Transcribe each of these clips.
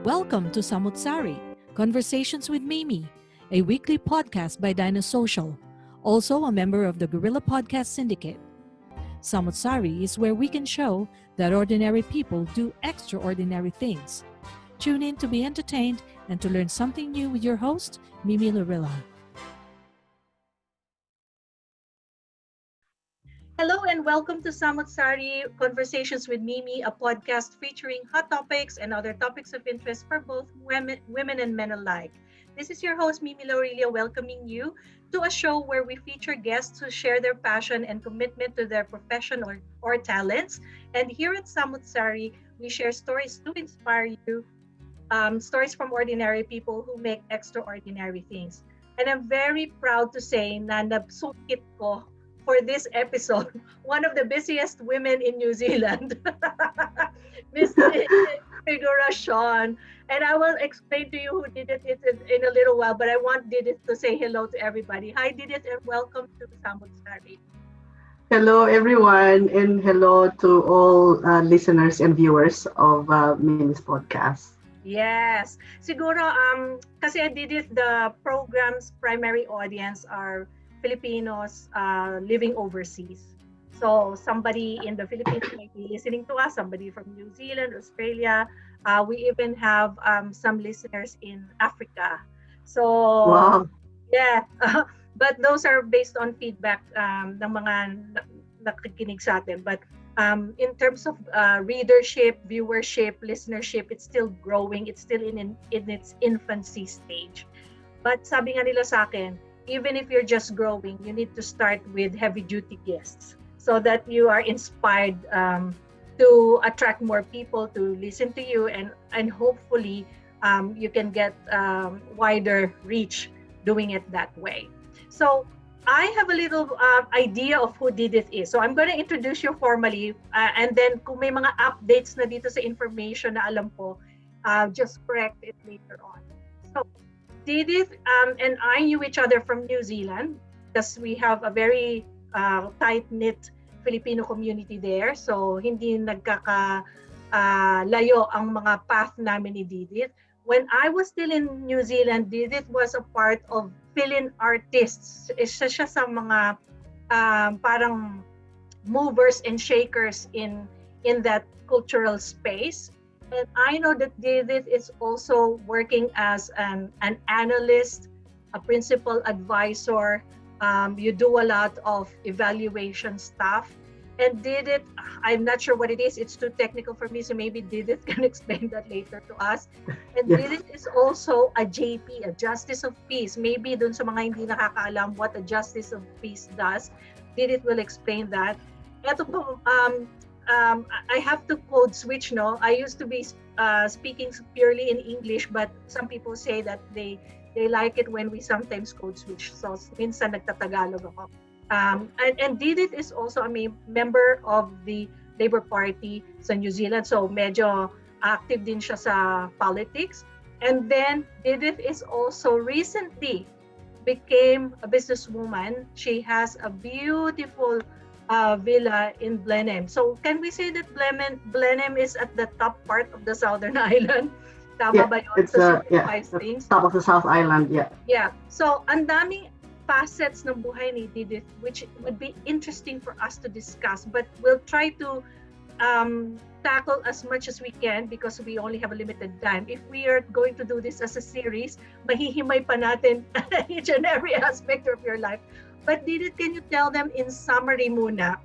Welcome to Samut Sari, Conversations with Mimi, a weekly podcast by Dinosocial, also a member of the Guerrilla Podcast Syndicate. Samut Sari is where we can show that ordinary people do extraordinary things. Tune in to be entertained and to learn something new with your host, Mimi Lorilla. Hello and welcome to Samut Sari, Conversations with Mimi, a podcast featuring hot topics and other topics of interest for both women and men alike. This is your host, Mimi Lorilla, welcoming you to a show where we feature guests who share their passion and commitment to their profession or talents. And here at Samut Sari, we share stories to inspire you, stories from ordinary people who make extraordinary things. And I'm very proud to say na nabsukit ko for this episode, one of the busiest women in New Zealand, Miss Didith Figuracion. And I will explain to you who Didith is in a little while, but I want Didith to say hello to everybody. Hi, Didith, and welcome to Samut Sari. Hello, everyone, and hello to all listeners and viewers of Mimi's podcast. Yes. Siguro, kasi Didith, the program's primary audience are Filipinos living overseas. So somebody in the Philippines might be listening to us, somebody from New Zealand, Australia. We even have some listeners in Africa. So, Wow. yeah. But those are based on feedback ng mga nakikinig sa atin. But in terms of readership, viewership, listenership, it's still growing. It's still in its infancy stage. But sabi nga nila sa akin, even if you're just growing, you need to start with heavy-duty guests so that you are inspired to attract more people to listen to you, and hopefully you can get wider reach doing it that way. So I have a little idea of who Didith is. So I'm going to introduce you formally, and then kung may mga updates na dito sa information na alam ko, just correct it later on. So Didith and I knew each other from New Zealand because we have a very tight-knit Filipino community there. So hindi nagkakalayo ang mga path namin ni Didith. When I was still in New Zealand, Didith was a part of fill-in artists. Isa siya sa mga parang movers and shakers in that cultural space. And I know that Didith is also working as an analyst, a principal advisor. You do a lot of evaluation stuff. And Didith, I'm not sure what it is. It's too technical for me, so maybe Didith can explain that later to us. And yes. Didith is also a JP, a Justice of Peace. Maybe dun sa mga hindi nakakaalam what a Justice of Peace does, Didith will explain that. Ito po, I have to code switch, no? I used to be speaking purely in English, but some people say that they like it when we sometimes code switch. So minsan nagtatagalog ako. And Didith is also a member of the Labour Party sa New Zealand. So medyo active din siya sa politics. And then Didith is also recently became a businesswoman. She has a beautiful villa in Blenheim. So can we say that Blenheim is at the top part of the Southern Island? Tama ba yun? It's the top of the South Island, yeah. Yeah. So ang daming facets ng buhay ni Didith, which would be interesting for us to discuss, but we'll try to tackle as much as we can because we only have a limited time. If we are going to do this as a series, mahihimay pa natin each and every aspect of your life. But Didith, can you tell them in summary muna,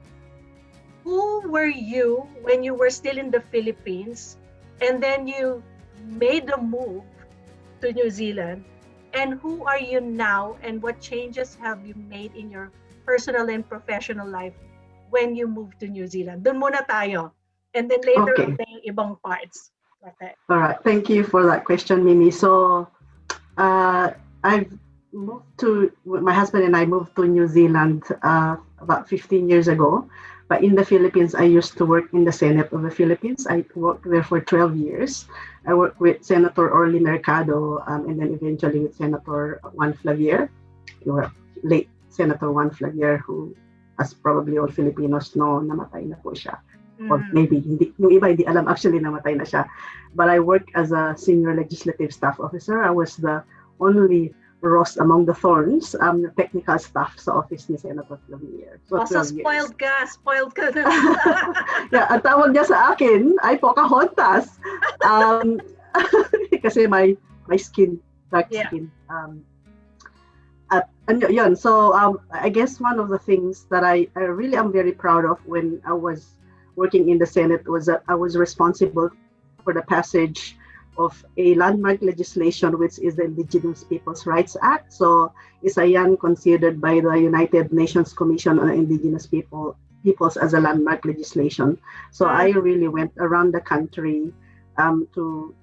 who were you when you were still in the Philippines and then you made the move to New Zealand? And who are you now and what changes have you made in your personal and professional life when you moved to New Zealand? Doon muna tayo. And then later on yung ibang parts. Okay. All right. Thank you for that question, Mimi. So I've moved to, my husband and I moved to New Zealand about 15 years ago. But in the Philippines, I used to work in the Senate of the Philippines. I worked there for 12 years. I worked with Senator Orly Mercado and then eventually with Senator Juan Flavier, or late Senator Juan Flavier, who, as probably all Filipinos know, namatay na po siya. or maybe hindi, yung iba hindi alam actually namatay na siya. But I worked as a senior legislative staff officer. I was the only rose among the thorns, the technical staff sa office ni Senator Lumiere. So, spoiled ka na. Yeah, ang tawag niya sa akin ay Pocahontas. Kasi my skin, dark skin. And yun, so I guess one of the things that I really am very proud of when I was working in the Senate was that I was responsible for the passage of a landmark legislation, which is the Indigenous Peoples' Rights Act. So isa yan considered by the United Nations Commission on Indigenous Peoples as a landmark legislation. So I really went around the country to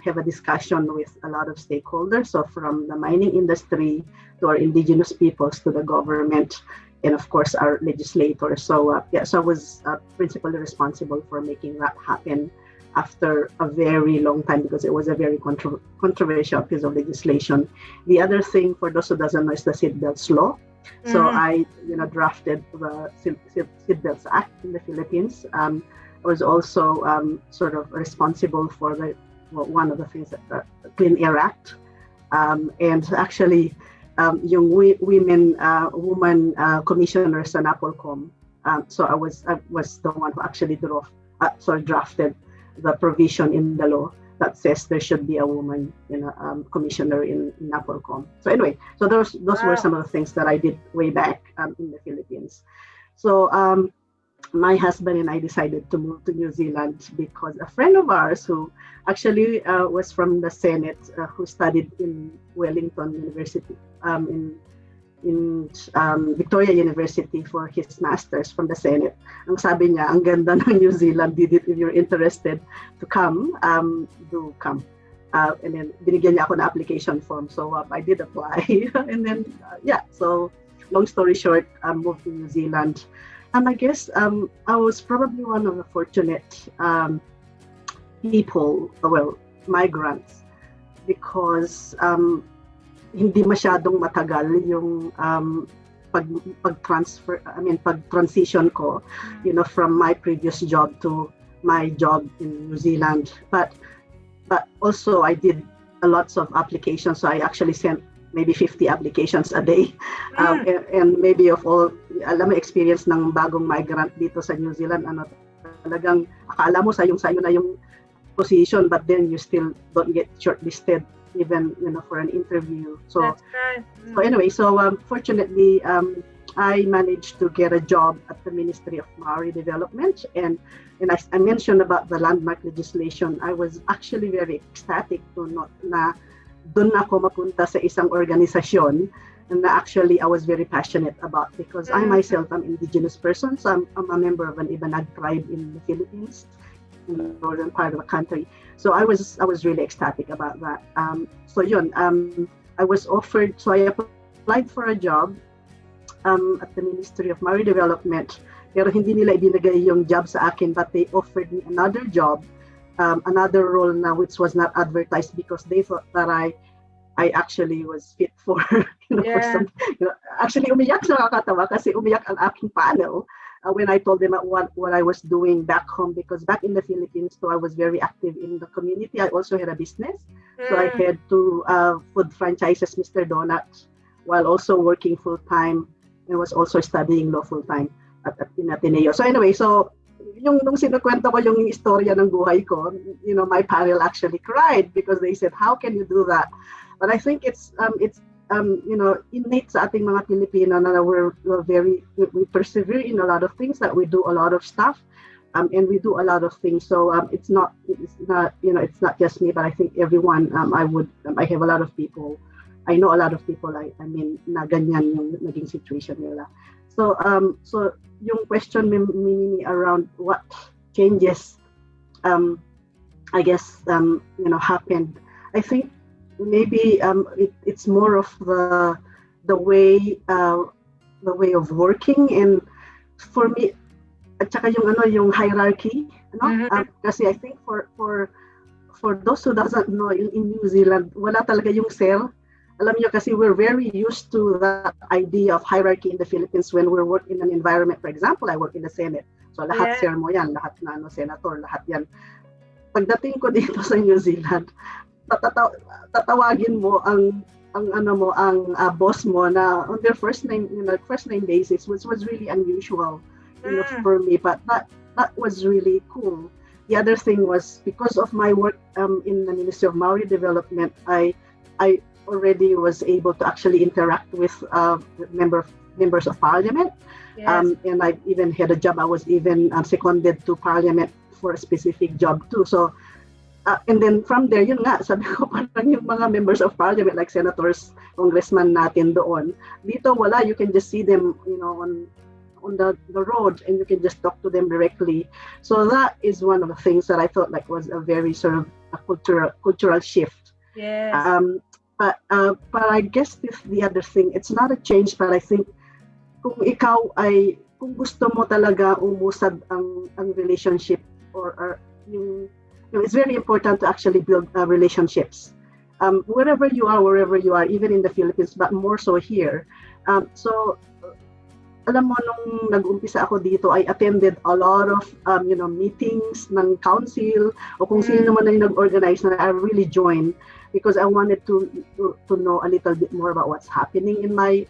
have a discussion with a lot of stakeholders. So from the mining industry to our indigenous peoples to the government, and of course our legislators. So so I was principally responsible for making that happen after a very long time, because it was a very controversial piece of legislation. The other thing, for those who doesn't know, is the Seatbelts law. So I drafted the Seatbelts Act in the Philippines. I was also sort of responsible for one of the things that the Clean Air Act, and actually yung woman commissioner sa NAPOLCOM. So I was the one who actually drafted the provision in the law that says there should be a woman commissioner in NAPOLCOM. So anyway, so those were some of the things that I did way back in the Philippines. So my husband and I decided to move to New Zealand because a friend of ours who actually was from the Senate, who studied in Wellington University, in Victoria University for his master's from the Senate. Ang sabi niya, ang ganda ng New Zealand, Didith, if you're interested to come, do come. And then binigyan niya ako ng application form. So I did apply. And then, so long story short, I moved to New Zealand. And I guess I was probably one of the fortunate people, migrants, because hindi masyadong matagal yung pag-transition ko, from my previous job to my job in New Zealand. But also I did lots of applications. So I actually sent maybe 50 applications a day. And maybe of all, alam mo, experience ng bagong migrant dito sa New Zealand, talagang akala mo sayo na yung position, but then you still don't get shortlisted even for an interview. So that's right. So anyway, fortunately I managed to get a job at the Ministry of Maori Development, and I mentioned about the landmark legislation. I was actually very ecstatic to na doon ako mapunta sa isang organisasyon na actually I was very passionate about, because I myself am indigenous person. So I'm a member of an Ibanag tribe in the Philippines, in the northern part of the country. So I was really ecstatic about that. So yun, I was offered, so I applied for a job at the Ministry of Maori Development, pero hindi nila ibinigay yung job sa akin, but they offered me another job, another role na which was not advertised, because they thought that I actually was fit for, for some, actually umiyak, nakakatawa kasi umiyak ang aking panel when I told them what I was doing back home, because back in the Philippines, so I was very active in the community. I also had a business. So I had two food franchises, Mr. Donuts, while also working full-time, and was also studying law full-time in Ateneo. So anyway, nung sinukwento ko yung istorya ng buhay ko, my panel actually cried, because they said, how can you do that? But I think it's innate sa ating mga Pilipino na we persevere in a lot of things, that we do a lot of stuff, and we do a lot of things. So it's not just me, but I think everyone. I have a lot of people. I know a lot of people. I mean, na ganyan yung naging situation nila. So yung question Mimi around what changes, I guess happened. I think maybe it's more of the way of working, and for me, at saka yung hierarchy, kasi I think for those who doesn't know, in New Zealand wala talaga yung cell. Alam niyo, kasi we're very used to that idea of hierarchy in the Philippines when we work in an environment. For example, I work in the Senate. So lahat share mo yan, lahat na senator, lahat yan. Pagdating ko dito sa New Zealand, tatawagin mo ang boss mo na on their first name basis, which was really unusual for me, but that was really cool. The other thing was because of my work in the Ministry of Maori Development, I already was able to actually interact with members of Parliament. And I even had a job. I was even seconded to Parliament for a specific job too. So, and then from there, yun nga, sabi ko parang yung mga members of Parliament, like senators, congressman natin doon, dito wala, you can just see them, on the road, and you can just talk to them directly. So that is one of the things that I thought like was a very sort of a cultural shift. Yes. But I guess the other thing, it's not a change, but I think kung gusto mo talaga umusad ang relationship or it's very important to actually build relationships wherever you are, even in the Philippines, but more so here. So alam mo, nung nag-umpisa ako dito, I attended a lot of meetings ng council o kung sino man na nag-organize na I really joined because I wanted to know a little bit more about what's happening in my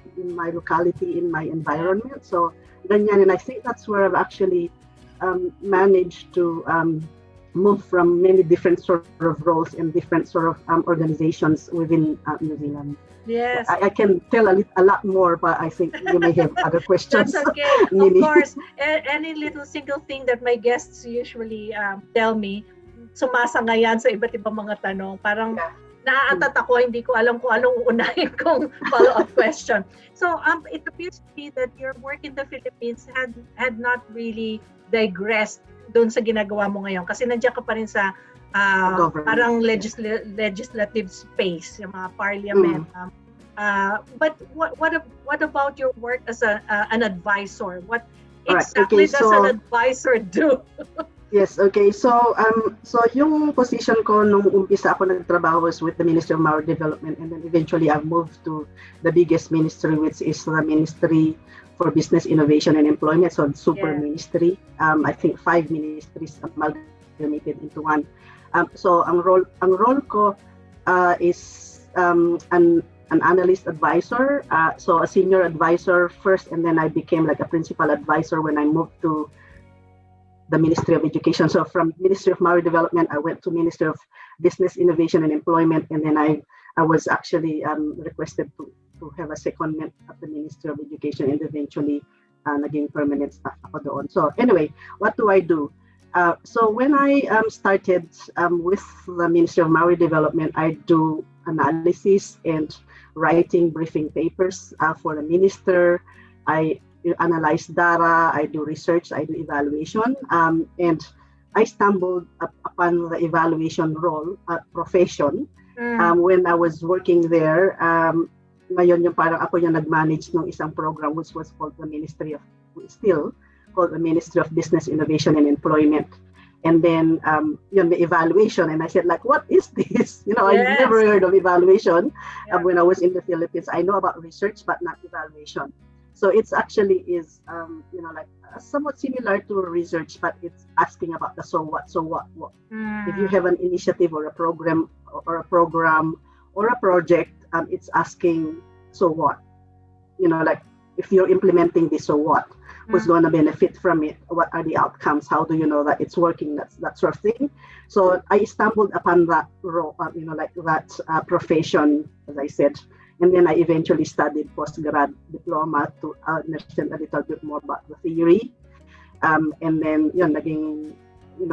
locality, in my environment. So ganyan, and I think that's where I've actually managed to move from many different sort of roles and different sort of organizations within New Zealand. Yes. I can tell a lot more, but I think you may have other questions. That's okay. Of course, any little single thing that my guests usually tell me, sumasangayan sa iba't ibang mga tanong. Parang naaatat ako, hindi ko alam kung anong uunahin kong follow-up question. So it appears to me that your work in the Philippines had not really digressed doon sa ginagawa mo ngayon. Kasi nandiyan ka pa rin sa parang legislative space, yung mga parliament. But what about your work as an advisor? What exactly does an advisor do? Yes, okay. So yung position ko nung umpisa ako nagtrabaho was with the Ministry of Maori Development, and then eventually I've moved to the biggest ministry, which is the Ministry for Business, Innovation and Employment, so super ministry. I think 5 ministries amalgamated into one. So ang role ko is an analyst advisor. So a senior advisor first, and then I became like a principal advisor when I moved to the Ministry of Education. So from Ministry of Maori Development, I went to Ministry of Business, Innovation and Employment, and then I was actually requested to have a secondment at the Ministry of Education, and eventually naging permanent staff ako doon. So anyway, what do I do? So when I started with the Ministry of Maori Development, I do analysis and writing briefing papers for the minister. I analyze data, I do research, I do evaluation, and I stumbled upon the evaluation role profession when I was working there. Ngayon yung parang ako yung nag-manage ng isang program which was called the Ministry of Business, Innovation and Employment. And then the evaluation, and I said like, what is this? I've never heard of evaluation when I was in the Philippines. I know about research but not evaluation. So it's actually is like somewhat similar to research, but it's asking about the so what. If you have an initiative or a program or a project, it's asking so what. Like if you're implementing this, so what? Who's going to benefit from it? What are the outcomes? How do you know that it's working? That sort of thing. So I stumbled upon that role, that profession, as I said. And then I eventually studied postgrad diploma to understand a little bit more about the theory. And then,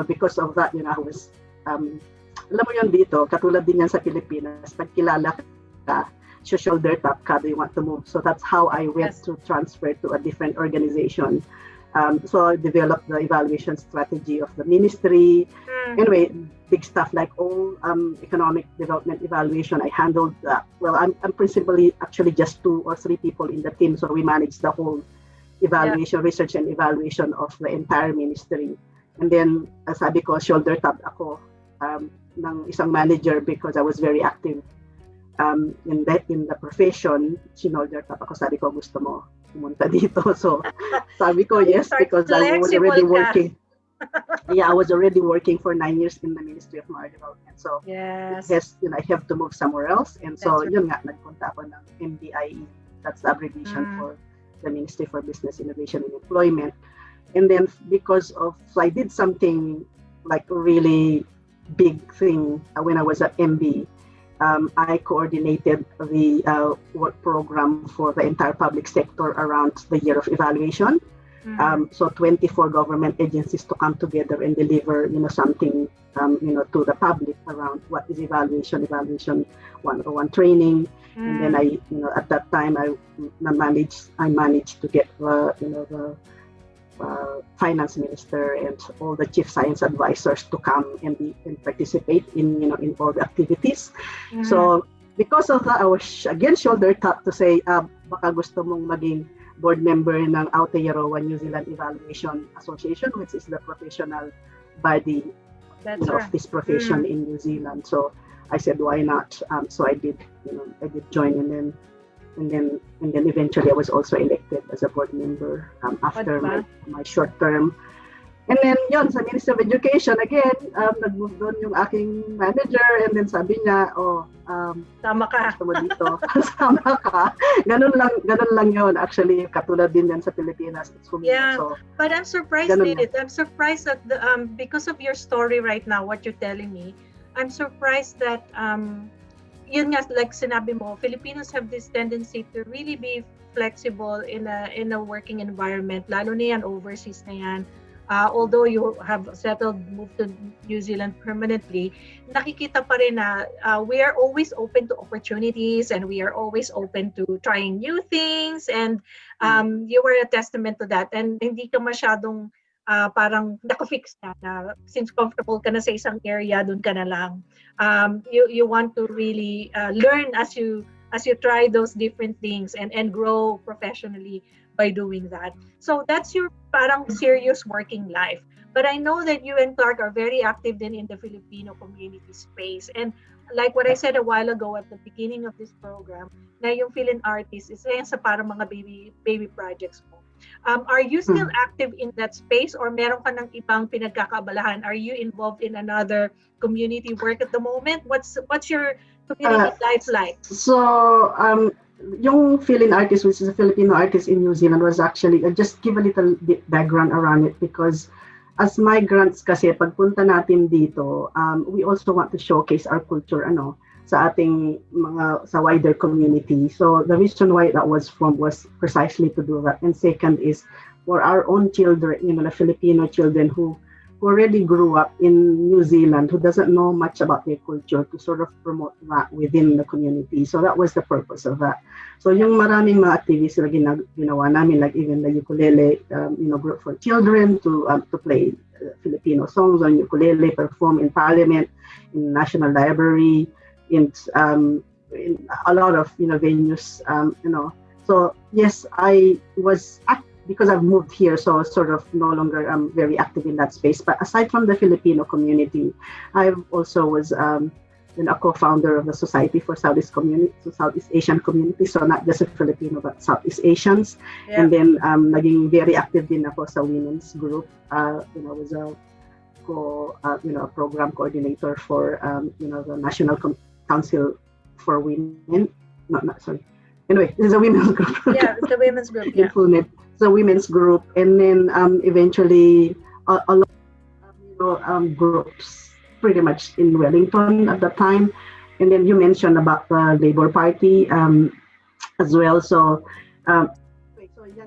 because of that, I was, alam mo yun dito, katulad din yan sa Pilipinas, pag kilala ka, shoulder tap ka, do you want to move? So that's how I went to transfer to a different organization. So I developed the evaluation strategy of the ministry. Anyway, big stuff like all economic development evaluation. I handled that. Well, I'm principally actually just 2 or 3 people in the team, so we manage the whole evaluation, research and evaluation of the entire ministry. And then, sabi ko, shoulder tap ako ng isang manager because I was very active in the profession. Shoulder tap ako, sabi ko, gusto mo pumunta dito. So sabi ko yes because I was Flexible already ka. working. Yeah, I was already working for 9 years in the Ministry of Marlborough. So Yes. yes, I have to move somewhere else. And so That's right. yun nga, nagpunta ako ng MBIE. That's the abbreviation for the Ministry for Business Innovation and Employment. And then because of, so I did something like a really big thing when I was at MB. I coordinated the work program for the entire public sector around the year of evaluation. So 24 government agencies to come together and deliver, something, to the public around what is evaluation 101 training. And then I, at that time I managed to get, the finance minister and all the chief science advisors to come and participate in all the activities. So because of that, I was again shoulder tap to say, baka gusto mong maging board member ng Aotearoa New Zealand Evaluation Association, which is the professional body of this profession in New Zealand. So I said, why not? So I did join, and then eventually I was also elected as a board member after my short term. And then yun, sa Ministry of Education, again, nag-move doon yung aking manager, and then sabi niya, tama ka. Gusto mo dito. Sama ka. Ganun lang yun. Actually, katulad din yan sa Pilipinas. Yeah, so, but I'm surprised, Didith. I'm surprised that because of your story right now, what you're telling me, I'm surprised that yun nga, like sinabi mo, Filipinos have this tendency to really be flexible in a working environment, lalo na yan overseas na yan. Although you have moved to New Zealand permanently, nakikita pa rin na we are always open to opportunities, and we are always open to trying new things, and you were a testament to that. And hindi ka masyadong parang nakafix na since comfortable ka na sa isang area, dun ka na lang. You want to really learn as you try those different things and grow professionally by doing that. So that's your parang serious working life. But I know that you and Clark are very active then in the Filipino community space. And like what I said a while ago at the beginning of this program, na yung Philin Artist is yan sa parang mga baby projects mo. Are you still active in that space, or meron ka ng ibang pinagkakaabalahan? Are you involved in another community work at the moment? What's your community life like? So, yung Philin Artist, which is a Filipino artist in New Zealand, was actually, just give a little bit background around it, because as migrants kasi, pagpunta natin dito, we also want to showcase our culture, sa ating sa wider community. So the reason why that was formed was precisely to do that. And second is for our own children, the Filipino children who already grew up in New Zealand, who doesn't know much about their culture, to sort of promote that within the community. So that was the purpose of that. So yung maraming mga activities na ginawa namin, like even the ukulele, group for children to play Filipino songs on ukulele, perform in Parliament, in National Library, in a lot of venues, So yes, I was because I've moved here, so sort of no longer very active in that space. But aside from the Filipino community, I also was a co-founder of the Society for Southeast Asian Community. So not just a Filipino, but Southeast Asians. Yeah. And then naging very active din ako sa women's group. Was a program coordinator for the National Council for Women. Anyway, there's a women's group. Yeah, it's a women's group. Yeah. It's a women's group, and then eventually a lot of groups pretty much in Wellington at that time. And then you mentioned about the Labour Party as well. So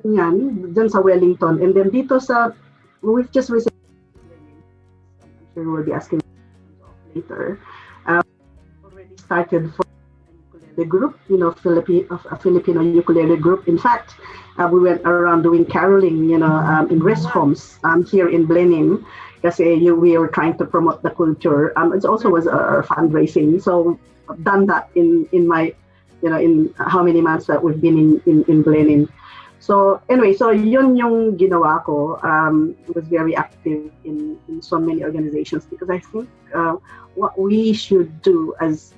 yan dyan sa Wellington, and then dito we've just recently, I'm sure we'll be asking later, already started for the group, a Filipino ukulele group. In fact, we went around doing caroling, in rest homes here in Blenheim, because we were trying to promote the culture. It also was our fundraising. So I've done that in my, in how many months that we've been in Blenheim. So anyway, so yun yung ginawa ko. Was very active in so many organizations, because I think what we should do as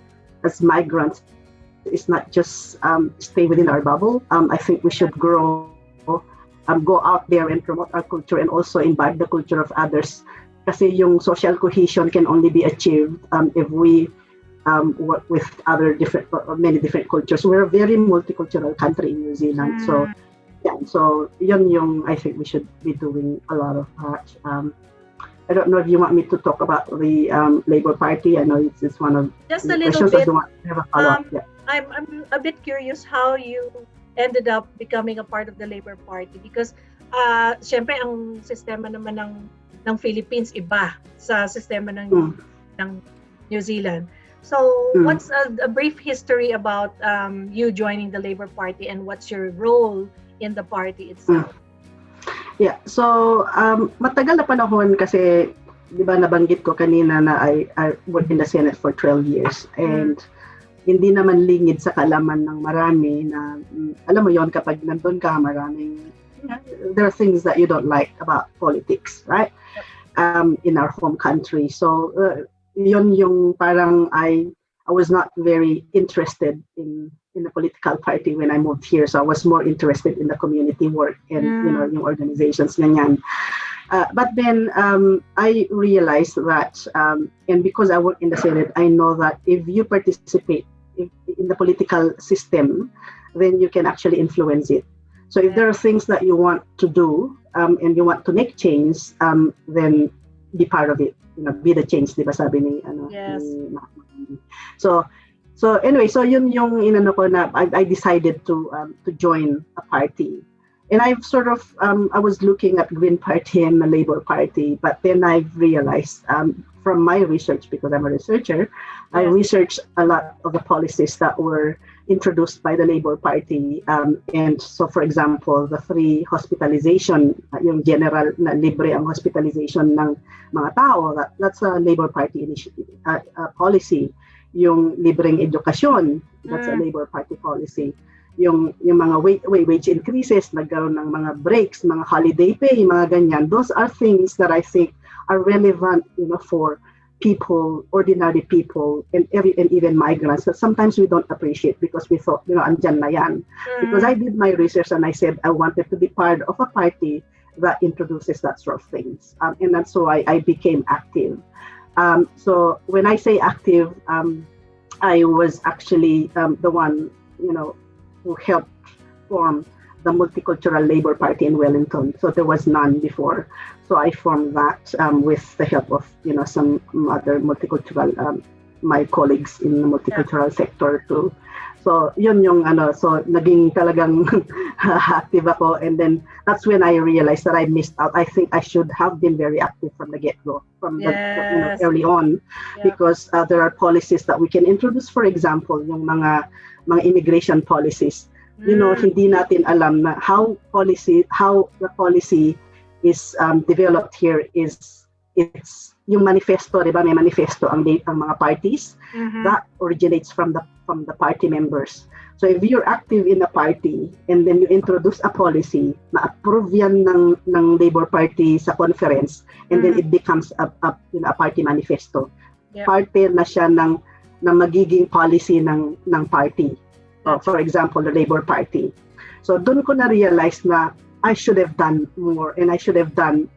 migrants is not just stay within our bubble. I think we should grow go out there and promote our culture and also imbibe the culture of others. Kasi yung social cohesion can only be achieved if we work with many different cultures. We're a very multicultural country in New Zealand. So yun yung I think we should be doing a lot of that. I don't know if you want me to talk about the Labour Party. I know it's one of just the a little questions. bit. I want to have a follow-up. I'm a bit curious how you ended up becoming a part of the Labour Party because syempre ang sistema naman ng Philippines iba sa sistema ng New Zealand. So what's a brief history about you joining the Labour Party and what's your role in the party itself? Yeah, so matagal na panahon kasi, di ba nabanggit ko kanina na I worked in the Senate for 12 years and hindi naman lingid sa kalaman ng marami na, alam mo yon kapag nandun ka, maraming, there are things that you don't like about politics, right? In our home country. So, yun yung parang I was not very interested in a political party when I moved here. So I was more interested in the community work and yung organizations ganyan. But then I realized that, and because I work in the Senate, I know that if you participate in the political system, then you can actually influence it. So if there are things that you want to do and you want to make change, then be part of it. Be the change, di ba sabi ni Yes. So anyway, so yun yung inano ko na I decided to join a party. And I've sort of I was looking at Green Party and the Labour Party, but then I've realized from my research, because I'm a researcher, I researched a lot of the policies that were introduced by the Labour Party. And so for example, the free hospitalization, yung general na libre ang hospitalization ng mga tao, that's a Labour Party initiative policy. Yung libreng edukasyon, that's a Labour Party policy. Yung mga wage increases, nagkaroon ng mga breaks, mga holiday pay, mga ganyan. Those are things that I think are relevant, for people, ordinary people, and even migrants that sometimes we don't appreciate because we thought, andyan na yan. Because I did my research and I said I wanted to be part of a party that introduces that sort of things. And that's why I became active. So when I say active, I was actually the one, who helped form the Multicultural Labour Party in Wellington. So there was none before. So I formed that with the help of, some other multicultural, my colleagues in the multicultural sector too. So yun yung so naging talagang active ako, and then that's when I realized that I missed out. I think I should have been very active from the get-go, from the early on, because there are policies that we can introduce. For example, yung mga immigration policies. Hindi natin alam na how the policy is developed here it's yung manifesto, di ba? May manifesto ang mga parties that originates from the party members. So if you're active in a party and then you introduce a policy, ma-approve yan ng Labour Party sa conference, and then it becomes a party manifesto. Parte na siya ng magiging policy ng party. For example, the Labour Party. So doon ko na-realize na I should have done more, and I should have done,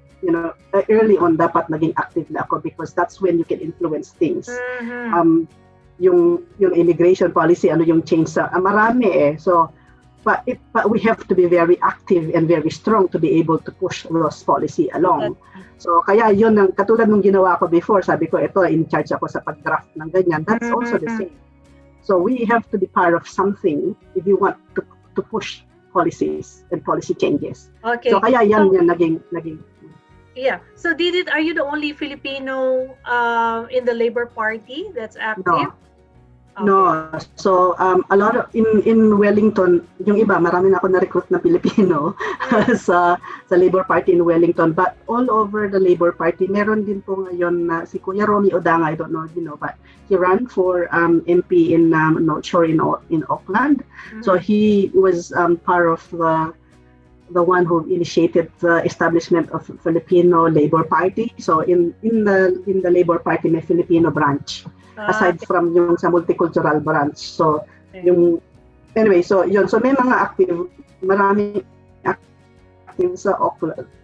early on dapat naging active na ako, because that's when you can influence things. Yung immigration policy, yung change sa marami eh. So but we have to be very active and very strong to be able to push those policy along. So kaya yun ang katulad nung ginawa ko before, sabi ko ito in charge ako sa pag-draft ng ganyan. That's also the same. So we have to be part of something if you want to push policies and policy changes. Okay. So kaya yan naging. Yeah. So Didith, are you the only Filipino in the Labour Party that's active? No. Okay. No. So a lot of in Wellington, yung iba marami na ako na-recruit na Pilipino sa Labour Party in Wellington, but all over the Labour Party meron din po ngayon na si Kuya Romy Odanga, I don't know if you know, but he ran for MP in North Shore in Auckland. So he was part of the one who initiated the establishment of Filipino Labour Party. So in the Labour Party may Filipino branch. Aside from yung sa multicultural branch. So yung anyway, so yun, so may mga active, marami active active sa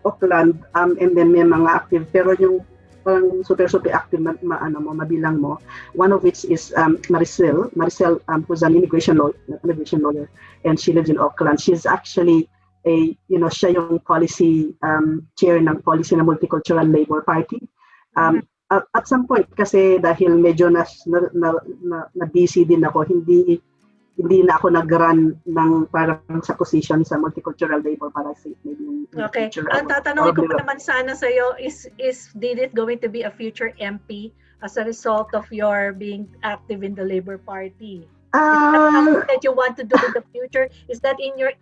Auckland, and then may mga active, pero yung parang super active mabilang mo. One of which is Maricel, who's an immigration lawyer, and she lives in Auckland. She's actually siya yung policy chair ng policy ng Multicultural Labor Party. At some point kasi dahil medyo na busy din ako, hindi na ako nag-run ng parang sa position sa multicultural labor para sa maybe. Okay. Ang tatanungin ko pa naman sana sa iyo is Didith going to be a future MP as a result of your being active in the Labor Party? Is that something that you want to do in the future? Is that in your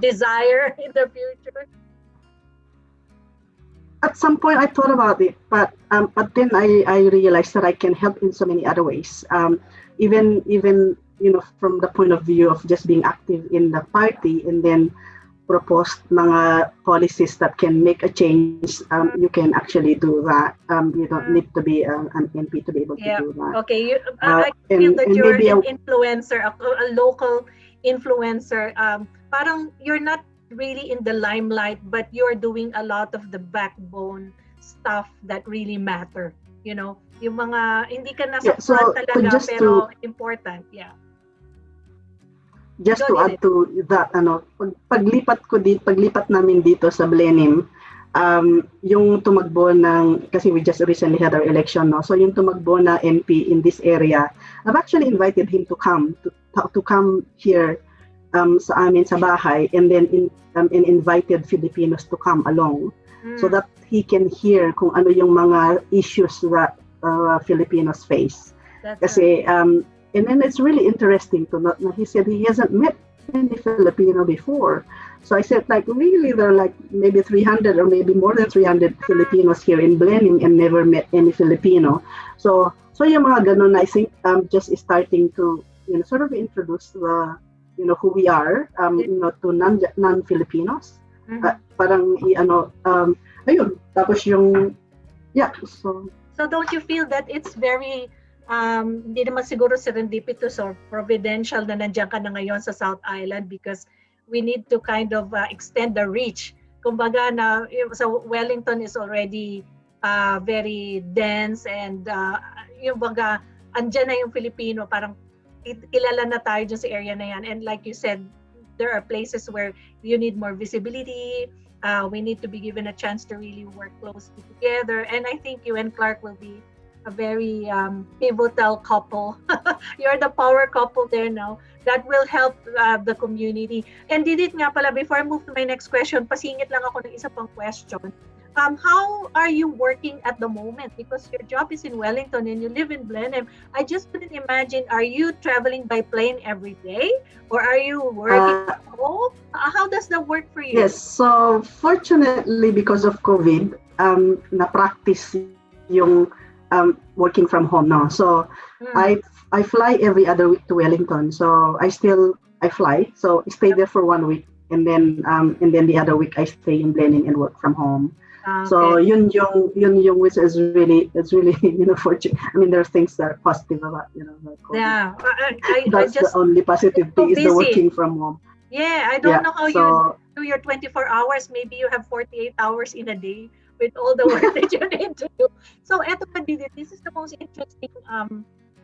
desire in the future? At some point I thought about it, but then I realized that I can help in so many other ways. Even from the point of view of just being active in the party and then propose mga policies that can make a change, you can actually do that. You don't need to be an MP to be able to do that. Okay, I feel that you're an influencer, a local influencer. Parang you're not really in the limelight, but you're doing a lot of the backbone stuff that really matter. Yung mga, hindi ka nasa front talaga, pero important. Yeah. Just to add to that, paglipat namin dito sa Blenheim, yung tumakbo kasi we just recently had our election, no? So yung tumakbo na MP in this area, I've actually invited him to come here sa amin sa bahay, and then invited Filipinos to come along so that he can hear kung ano yung mga issues that Filipinos face. Kasi and then it's really interesting to know. He said he hasn't met any Filipino before. So I said, really, there are maybe 300 or maybe more than 300 Filipinos here in Blenheim and never met any Filipino. So yung mga ganun, I think just starting to sort of introduce the who we are to non-Filipinos. Parang ayun. Tapos yung so don't you feel that it's very hindi naman siguro serendipitous or providential na nandiyan ka na ngayon sa South Island, because we need to kind of extend the reach. Kumbaga so Wellington is already very dense, and yung baga andyan na yung Filipino, parang kilala na tayo dyan sa area na yan. And like you said, there are places where you need more visibility. We need to be given a chance to really work closely together. And I think you and Clark will be a very pivotal couple. You're the power couple there now that will help the community. And Didith nga pala, before I move to my next question, pasingit lang ako ng isa pang question. How are you working at the moment? Because your job is in Wellington and you live in Blenheim. I just couldn't imagine, are you traveling by plane every day? Or are you working at home? How does that work for you? Yes, so fortunately because of COVID, na-practice yung working from home now. So I fly every other week to Wellington. So I fly. So I stay there for 1 week, and then the other week I stay in Blenheim and work from home. Okay. So yun yung which is really fortunate. I mean, there's things that are positive about like COVID. Yeah, that's the only positive thing is the working from home. Yeah, I don't know how you do your 24 hours. Maybe you have 48 hours in a day with all the work that you need to do. So eto pa, Didith, this is the most interesting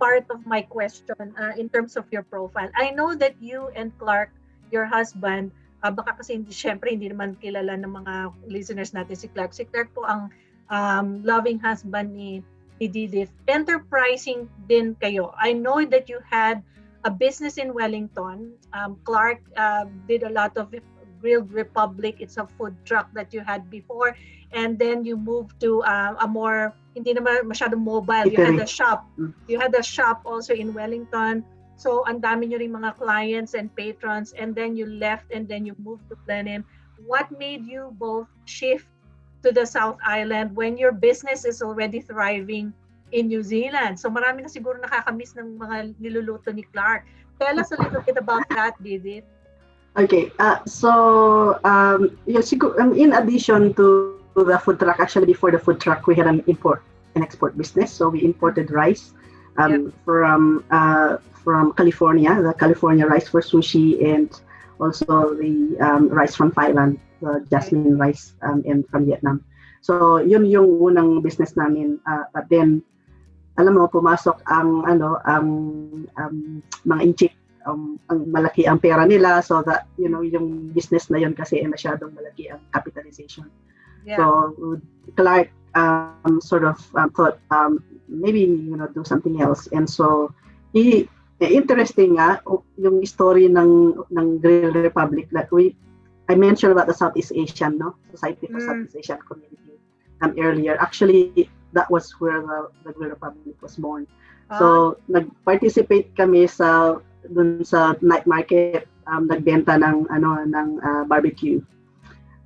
part of my question in terms of your profile. I know that you and Clark, your husband, baka kasi syempre hindi naman kilala ng mga listeners natin si Clark. Si Clark po ang loving husband ni Didith. Enterprising din kayo. I know that you had a business in Wellington. Clark did a lot of Grilled Republic. It's a food truck that you had before. And then you moved to a more, hindi naman masyadong mobile. You had a shop. You had a shop also in Wellington. So, ang dami nyo rin mga clients and patrons. And then you left and then you moved to Blenheim. What made you both shift to the South Island when your business is already thriving in New Zealand? So, marami na siguro nakakamiss ng mga niluluto ni Clark. Tell us a little bit about that, Didith. Okay, so in addition to the food truck, actually before the food truck, we had an import and export business. So we imported rice from California, the California rice for sushi, and also the rice from Thailand. the jasmine rice and from Vietnam. So yun yung unang business namin. But then alam mo, pumasok ang mga inchik, ang malaki ang pera nila, so that yung business na yun kasi masyadong malaki ang capitalization. So Clark sort of thought maybe do something else, and so interesting yung story ng Grill Republic that I mentioned about the Southeast Asian Society for Southeast Asian Community earlier. Actually, that was where the Grill Republic was born. So nag-participate kami dun sa night market, nagbenta ng barbecue.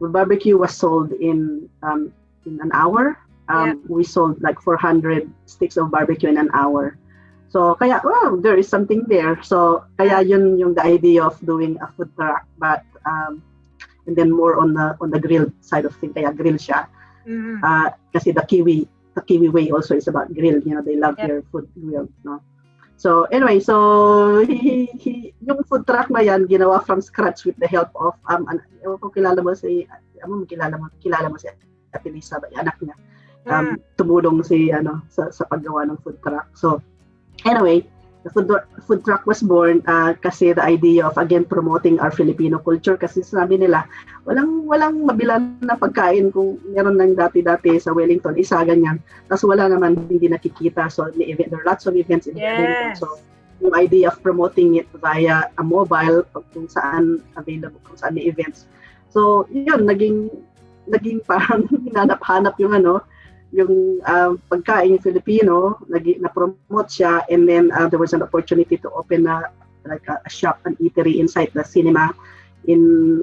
The barbecue was sold in an hour. We sold like 400 sticks of barbecue in an hour. So kaya there is something there. So kaya yun yung the idea of doing a food truck, but and then more on the grill side of things. Kaya grill siya. Kasi the Kiwi way also is about grill. They love their food grilled, no? So anyway, so he yung food truck na yan ginawa from scratch with the help of kilala mo si Ate Lisa, anak niya. Tumulong sa paggawa ng food truck. So anyway, the food truck was born kasi the idea of again promoting our Filipino culture, kasi sabi nila walang mabilan na pagkain kung meron nang dati-dati sa Wellington, isa ganyan. Tapos wala naman hindi nakikita. So there are lots of events in Wellington. So yung idea of promoting it via a mobile kung saan available, kung saan may events. So yun, naging parang hinanap-hanap yung pagkain Filipino, na-promote siya, and then there was an opportunity to open a shop, an eatery inside the cinema in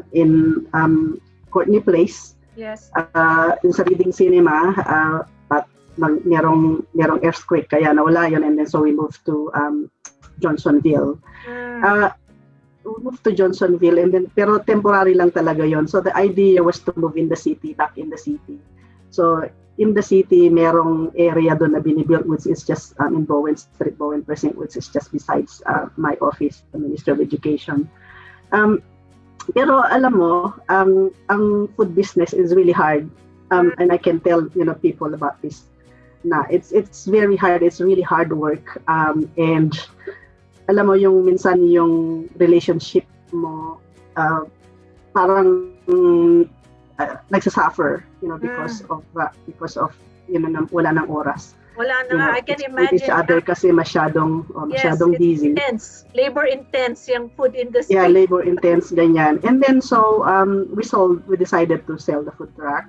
Courtney Place. Yes. Sa Reading Cinema, but merong earthquake kaya nawala yun, and then so we moved to Johnsonville. We moved to Johnsonville, and then pero temporary lang talaga yon. So the idea was to move back in the city. So in the city, merong area doon na binibuild, which is just in Bowen Street, Bowen Precinct, which is just besides my office, the Ministry of Education. Pero alam mo, ang food business is really hard, and I can tell people about this. It's very hard. It's really hard work, and alam mo yung minsan yung relationship mo parang nagsasuffer, because of wala ng oras. Wala na, I can imagine. Each other kasi masyadong busy. Intense. Labor intense yung food industry. Yeah, labor intense, ganyan. And then so we decided to sell the food truck.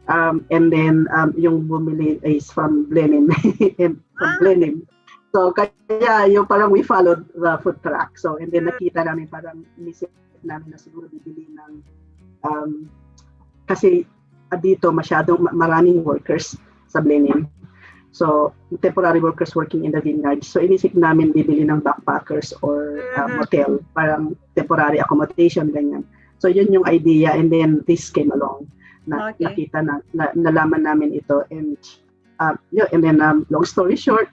And then yung bumili is from Blenheim. Blenheim. So kaya yung parang we followed the food truck. So and then nakita namin, parang inisip namin na siguro bibili ng kasi dito maraming workers sa Blenheim. So, temporary workers working in the vineyard. So, inisip namin bibili ng backpackers or hotel, parang temporary accommodation, ganyan. So, yun yung idea, and then this came along. Nakita nalaman namin ito, and then long story short,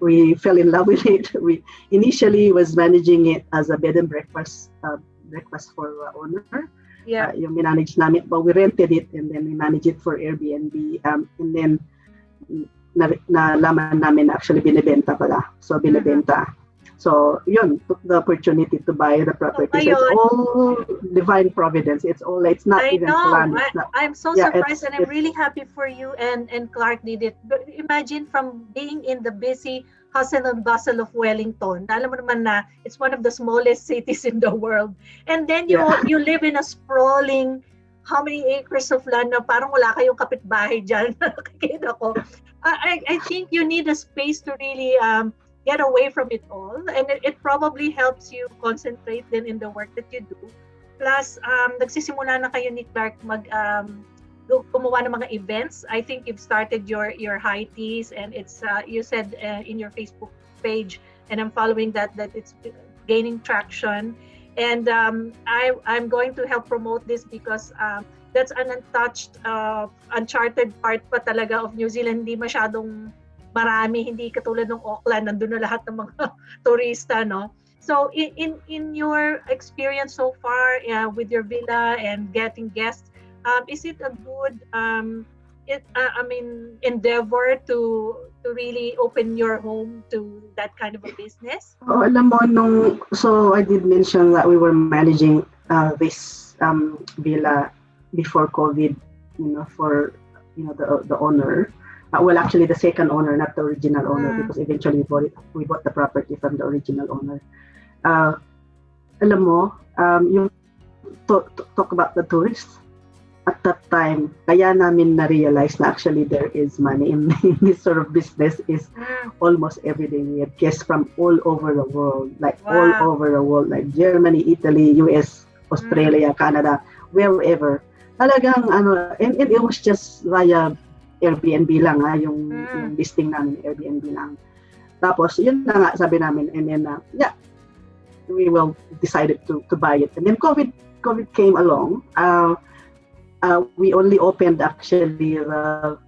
we fell in love with it. We initially was managing it as a bed and breakfast for owner. Yeah. Yung manage namin, but we rented it, and then we managed it for Airbnb, and then nalaman namin actually binibenta pala. So binibenta. So yun, took the opportunity to buy the property. So, it's all divine providence. It's not even planned. I'm so surprised, and I'm really happy for you and Clark did it. But imagine from being in the busy hustle and bustle of Wellington. Alam mo naman na it's one of the smallest cities in the world. And then you live in a sprawling, how many acres of land na parang wala kayong kapitbahay dyan. Nakikita ko. I think you need a space to really get away from it all. And it probably helps you concentrate then in the work that you do. Plus, nagsisimula na kayo ni Clark gumawa ng mga events. I think you've started your high teas, and it's you said in your Facebook page, and I'm following that it's gaining traction. And I'm going to help promote this because that's an untouched, uncharted part pa talaga of New Zealand. Hindi masyadong marami, hindi katulad ng Auckland, nandun na lahat ng mga turista, no? So in your experience so far with your villa and getting guests, is it a good endeavor to really open your home to that kind of a business? Oh, alam mo, so I did mention that we were managing this villa before COVID, for the owner. Well, actually, the second owner, not the original owner, because eventually we bought the property from the original owner. Alam mo, yung talk about the tourists, at that time, kaya namin na-realize na actually there is money in this sort of business is almost every day we had guests from all over the world, like all over the world, like Germany, Italy, US, Australia, Canada, wherever. Talagang, and it was just via Airbnb lang, yung listing namin, Airbnb lang. Tapos, yun na nga, sabi namin, and then, we will decided to buy it. And then COVID came along. We only opened actually the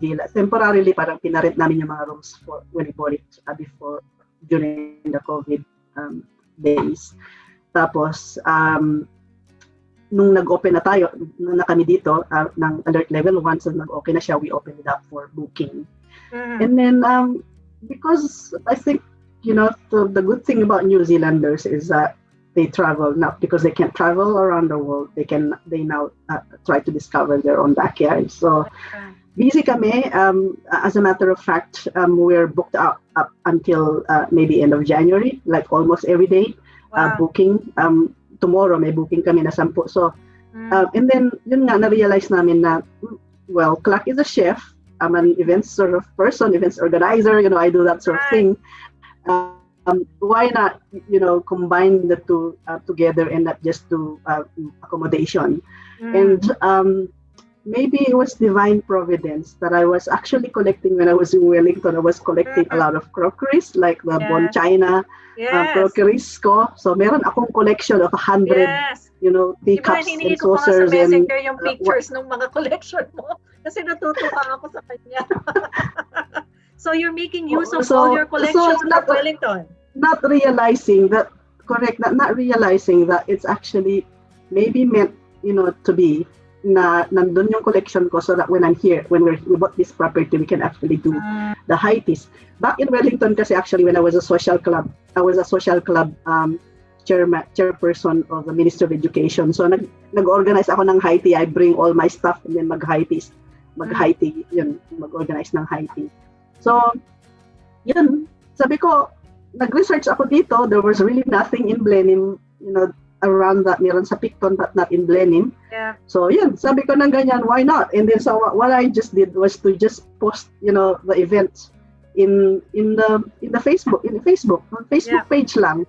villa temporarily, parang pinarent namin yung mga rooms for when we bought it before during the COVID days. Tapos nung nag-open na tayo na kami dito ng alert level 1, so nag-okay na siya, we opened it up for booking. And then because I think the good thing about New Zealanders is that they travel not because they can't travel around the world. They now try to discover their own backyard. So busy kami. As a matter of fact, we're booked up until maybe end of January, like almost every day. Booking. Tomorrow may booking kami na 10. So and then yun nga na-realize namin na Clark is a chef. I'm an events sort of person, events organizer. I do that sort of thing. Why not, combine the two together and not just do accommodation? And maybe it was divine providence that I was actually collecting when I was in Wellington. I was collecting a lot of crockeries, like the Bon China crockeries ko. So meron akong collection of 100, teacups and saucers. Diba, hindi ko yung pictures ng mga collection mo kasi natutuwa ako sa kanya. So you're making use of all your collections at Wellington. Not realizing that, correct, not realizing that it's actually maybe meant, to be na nandun yung collection ko so that when I'm here, when we bought this property, we can actually do the high teas. Back in Wellington kasi actually when I was a social club chairperson of the Ministry of Education. So nag-organize ako ng high tea. I bring all my stuff and then mag-high teas. Mag-high tea, mag-organize ng high tea. So, yun, sabi ko, nag-research ako dito, there was really nothing in Blenheim, around that, meron sa Picton but not in Blenheim. Yeah. So, yun, sabi ko ng ganyan, why not? And then, so what I just did was to just post, the events in the Facebook, on Facebook page lang.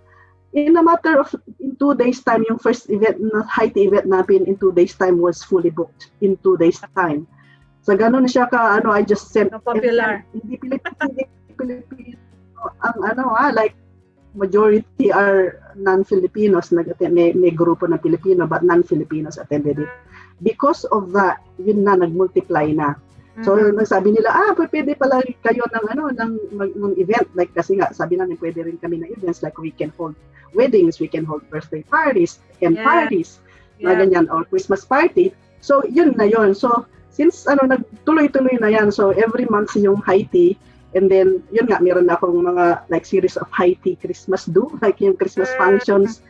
In a matter of, in 2 days time, yung first event, high tea event natin in 2 days time was fully booked in 2 days time. So, gano'n siya ka, I just sent. Popular. Hindi Pilipino. Like, majority are non-Filipinos. May grupo na Pilipino, but non-Filipinos attended it. Because of that, yun na, nag-multiply na. So, sabi nila, pwede pala kayo ng event. Like, kasi nga, sabi namin, pwede rin kami ng events. Like, we can hold weddings, we can hold birthday parties, and parties, na ganyan, or Christmas party. So, yun na yun. So, since nagtuloy-tuloy na yan, so every month yung high tea, and then yun nga, meron na akong mga like series of high tea Christmas do, like yung Christmas functions,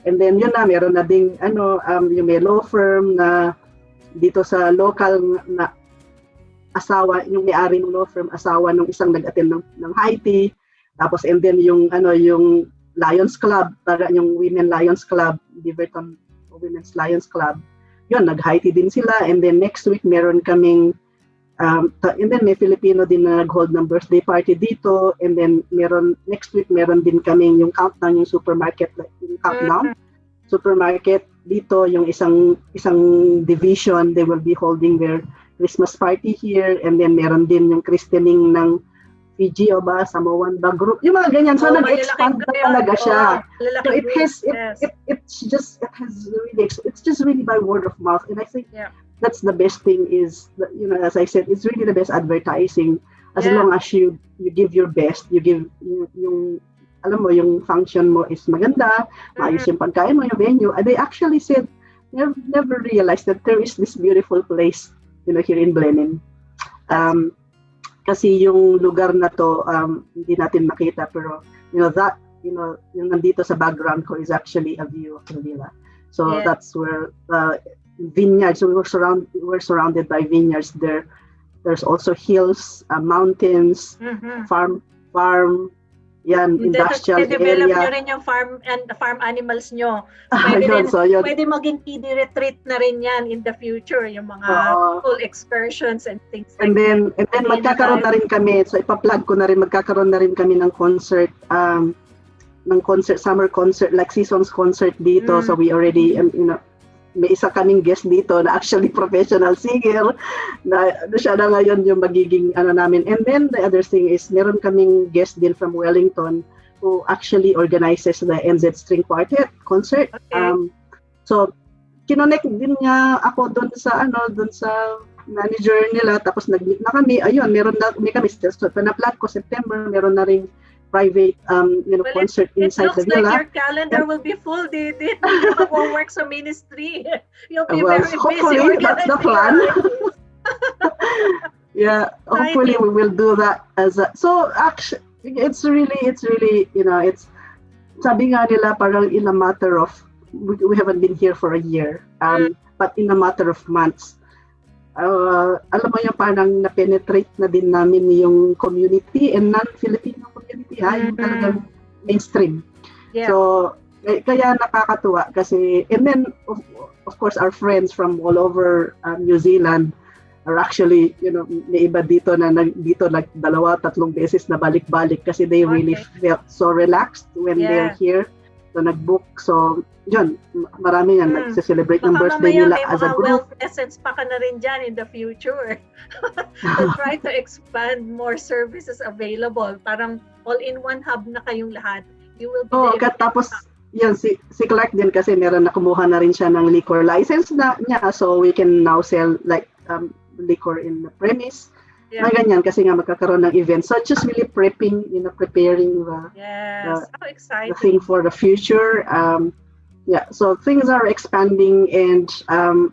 and then yun na, meron na ding yung may law firm na dito sa local na asawa, yung may-ari ng law firm, asawa nung isang nag-attend ng high tea, tapos and then yung Lions Club, para yung Women Lions Club, Beaverton Women's Lions Club, yun, nag-high tea din sila. And then next week, meron kaming, and then may Filipino din na nag-hold ng birthday party dito. And then next week, meron din kaming yung countdown, yung supermarket, like yung countdown. Supermarket dito, yung isang division, they will be holding their Christmas party here. And then meron din yung christening ng Fiji o ba, Samoan ba group. Yung mga ganyan. So nag-expand na talaga siya. So it's just really by word of mouth. And I think that's the best thing is, as I said, it's really the best advertising. As long as you give your best, you give yung alam mo, yung function mo is maganda, maayos yung pagkain mo, yung venue. And they actually said, never realized that there is this beautiful place, here in Blenheim. Kasi yung lugar na to, hindi natin makita, pero, yung nandito sa background ko is actually a view of the villa. So that's where vineyards. So we're surrounded by vineyards there. There's also hills, mountains, farm, industrial area. Develop nyo rin yung farm animals nyo. Pwede maging kiddie retreat na rin yan in the future, yung mga full excursions and things like that. And then magkakaroon na rin kami, so ipa-plug ko na rin, magkakaroon na rin kami ng concert, summer concert, like seasons concert dito. So we already, may isa kaming guest dito na actually professional singer na siya na ngayon yung magiging namin. And then the other thing is meron kaming guest din from Wellington who actually organizes the NZ String Quartet concert. Okay. So kinonect din niya ako doon sa manager nila, tapos nag-meet na kami. Ayun, meron na kami so na-plug ko September, meron na ring private concert inside the villa. It looks like your calendar will be full, Didith. You won't work sa ministry. You'll be very busy. Hopefully, that's the plan. Yeah, hopefully we will do that so actually it's really it's sabi nga nila parang in a matter of we haven't been here for a year, but in a matter of months. Alam mo yung parang na-penetrate na din namin yung community and non-Filipino community, yung talagang mainstream. Yeah. So, kaya nakakatuwa kasi, and then, of course, our friends from all over New Zealand are actually, may iba dito na like 2-3 beses na balik-balik kasi they really felt so relaxed when they're here. So, nag-book. So, yun, marami yan nagse-celebrate ng birthday nila as a group. Wealth essence pa ka na rin dyan in the future. To try to expand more services available. Parang all-in-one hub na kayong lahat. You will be tapos, yan, si Clark din kasi meron na kumuha na rin siya ng liquor license niya. So, we can now sell like liquor in the premise. May ganyan kasi nga magkakaroon ng event. So just really preparing the thing for the future. So things are expanding and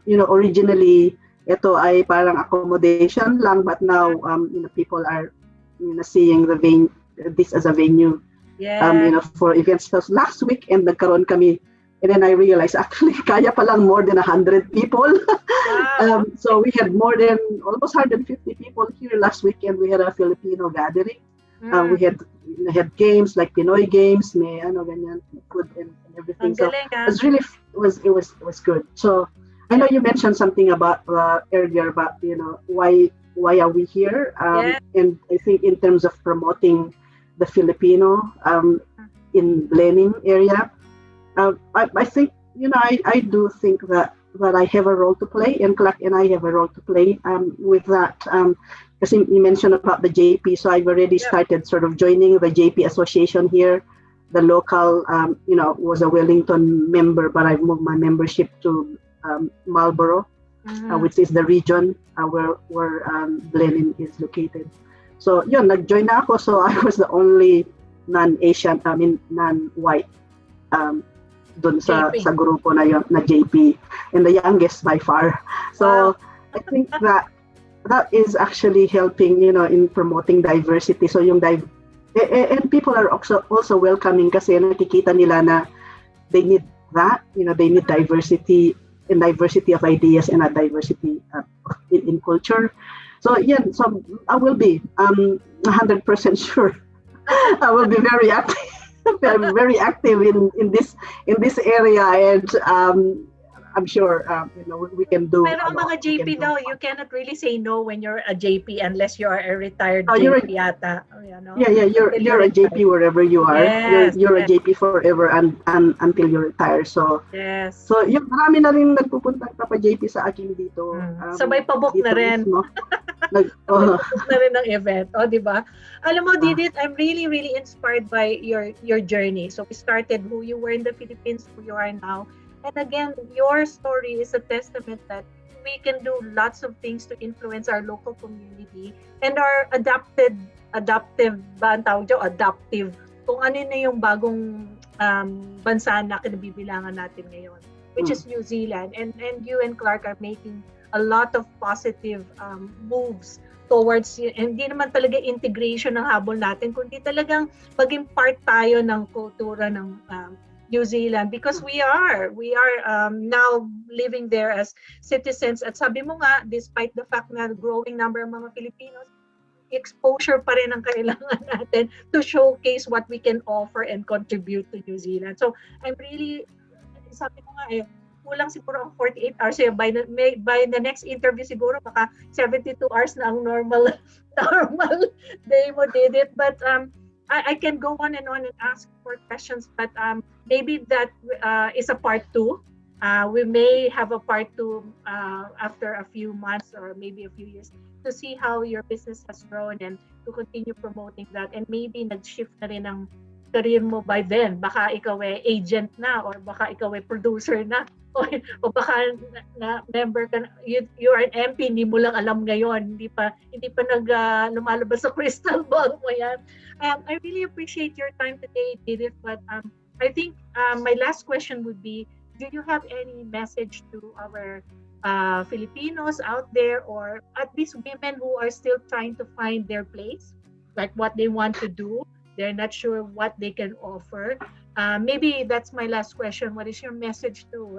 originally ito ay parang accommodation lang, but now people are seeing this as a venue for events. So last weekend nagkaroon kami. And then I realized actually kaya palang more than 100 people. Wow. So we had more than almost 150 people here last weekend. We had a Filipino gathering. We had games like Pinoy games, may ganyan, food and everything. So it was good. So I know you mentioned something about earlier about why are we here? And I think in terms of promoting the Filipino in Blenheim area. I think I do think that I have a role to play, and Clark and I have a role to play with that. Kasi you mentioned about the JP, so I've already started sort of joining the JP association here. The local, was a Wellington member, but I've moved my membership to Marlborough, which is the region where Blenheim is located. So yun, nag-join na ako. So I was the only non-Asian, non-white. Doon sa grupo na yon na JP, and the youngest by far. So I think that is actually helping in promoting diversity. So yung and people are also welcoming kasi nakikita nila na they need that, they need diversity and diversity of ideas and a diversity in culture. So so I will be 100% sure I will be very active. Very active in this area, and I'm sure we can do. Pero ang mga JP daw, you cannot really say no when you're a JP unless you are a retired JP yata. Yeah, you're a JP wherever you are. Yes, you're a JP forever and until you retire. So So yung marami na rin nagpupunta pa JP sa akin dito. Sabay pa-book na rin. Nag-book na rin ng event, di ba? Alam mo, Didith, I'm really, really inspired by your journey. So we started who you were in the Philippines, who you are now. And again, your story is a testament that we can do lots of things to influence our local community and our adaptive kung ano na yung bagong bansa na kinabibilangan natin ngayon, which is New Zealand. And you and Clark are making a lot of positive moves towards, hindi naman talaga integration ng habol natin, kundi talagang maging part tayo ng kultura ng New Zealand, because we are now living there as citizens. At sabi mo nga, despite the fact na growing number ng mga Filipinos, exposure pa rin ang kailangan natin to showcase what we can offer and contribute to New Zealand. So I'm really, sabi ko nga kulang siguro ang 48 hours. By the next interview siguro baka 72 hours na ang normal day mo, Didith. But I can go on and ask for questions, but maybe that is a part 2. We may have a part 2 after a few months or maybe a few years to see how your business has grown and to continue promoting that. And maybe nag-shift na rin ang career mo by then. Baka ikaw agent na, or baka ikaw producer na, o baka na member ka na, you are an MP, hindi mo lang alam ngayon, hindi pa lumalabas sa crystal ball mo yan. I really appreciate your time today, Didith, but I think my last question would be, do you have any message to our Filipinos out there, or at least women who are still trying to find their place, like what they want to do? They're not sure what they can offer. Maybe that's my last question. What is your message to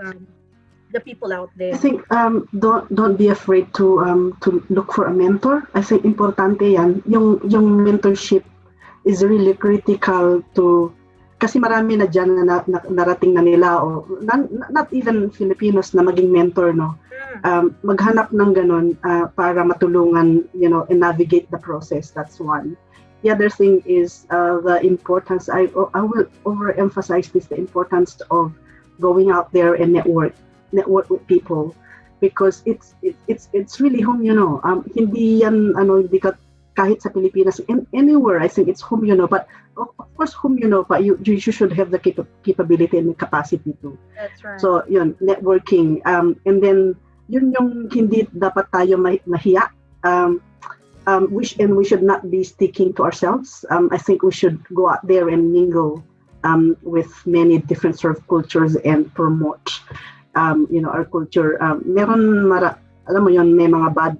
the people out there? I think don't be afraid to look for a mentor. I think importante yan. Yung mentorship is really critical to, kasi marami na dyan na narating na nila, o not even Filipinos na maging mentor, no. Maghanap ng ganun para matulungan, and navigate the process. That's one. The other thing is the importance. I will overemphasize this: the importance of going out there and network with people, because it's really home. Hindi yan hindi ka kahit sa Pilipinas, anywhere. I think it's home. But of course, home. But you should have the capability and the capacity to. That's right. So networking, and then yun yung hindi dapat tayo mahiya. We should not be sticking to ourselves. I think we should go out there and mingle with many different sort of cultures and promote, our culture. Alam mo yun, may mga bad,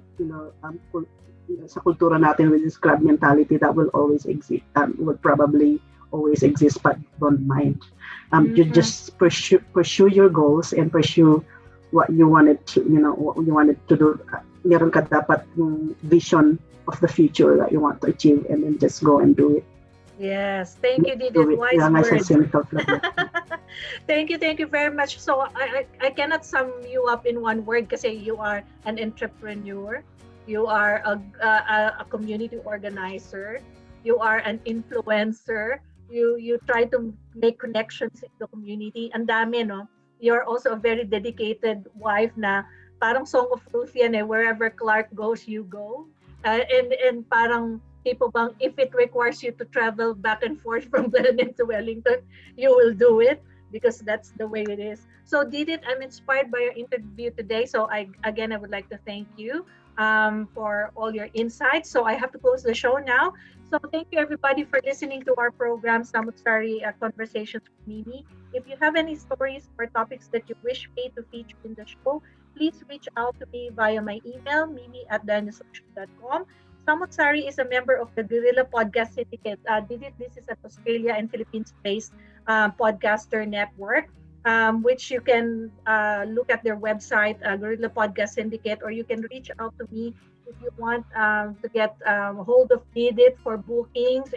sa kultura natin with this crab mentality that will always exist, will probably always exist, but don't mind. You just pursue your goals and pursue what you wanted to do. Meron ka dapat vision of the future that you want to achieve, and then just go and do it. Yes, thank you, Didith. Wise words. Thank you very much. So I cannot sum you up in one word, kasi you are an entrepreneur, you are a community organizer, you are an influencer, you try to make connections in the community. Ang dami, no? You're also a very dedicated wife na parang Song of Ruth yan, wherever Clark goes, you go. And parang tipo bang, if it requires you to travel back and forth from Blenheim to Wellington, you will do it, because that's the way it is. So Didith, I'm inspired by your interview today. So I would like to thank you for all your insights. So I have to close the show now. So thank you everybody for listening to our program, Samut Sari Conversations with Mimi. If you have any stories or topics that you wish me to feature in the show, please reach out to me via my email, mimi@dinahsocial.com. Samut Sari is a member of the Guerrilla Podcast Syndicate. This is an Australia and Philippines-based podcaster network, which you can look at their website, Guerrilla Podcast Syndicate, or you can reach out to me if you want to get hold of Didith for bookings,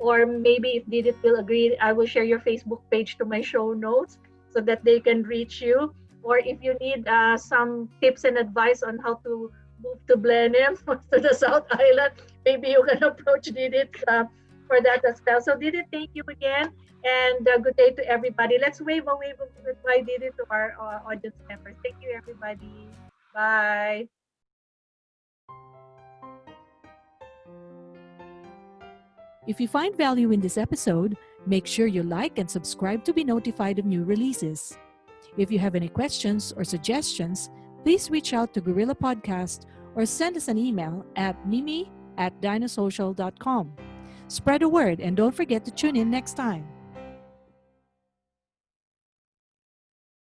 or maybe if Didith will agree, I will share your Facebook page to my show notes so that they can reach you. Or if you need some tips and advice on how to move to Blenheim, to the South Island, maybe you can approach Didith for that as well. So Didith, thank you again, and good day to everybody. Let's wave goodbye, Didith, to our audience members. Thank you, everybody. Bye. If you find value in this episode, make sure you like and subscribe to be notified of new releases. If you have any questions or suggestions, please reach out to Guerrilla Podcast or send us an email at mimi@dinahsocial.com. Spread the word and don't forget to tune in next time.